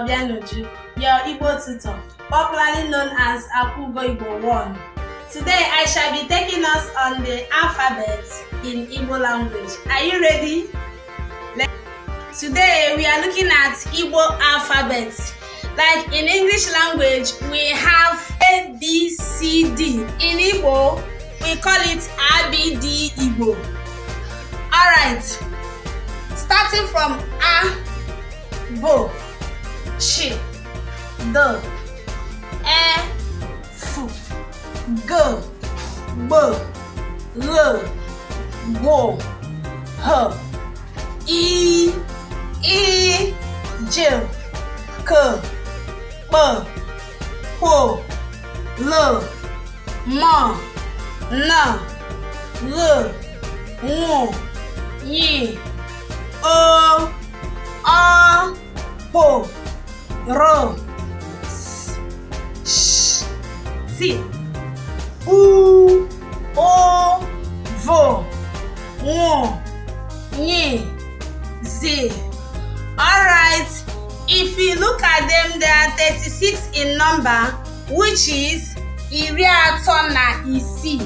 Obianuju, your Igbo tutor, popularly known as AKWAUGOIGBO1. Today I shall be taking us on the alphabet in Igbo language. Are you ready? Today we are looking at Igbo alphabet. Like in English language, we have A, B, C, D. In Igbo, we call it ABD Igbo. Alright, starting from A, Bo, Ch, D, E, F, G, B, L, G, H, I, J, K, B, H, L, M, N, R, W, Y, O, P, R, S, Sh, T, U, O, V, W, Y, Z. Alright, if you look at them, there are 36 in number, which is iri atọ na isii.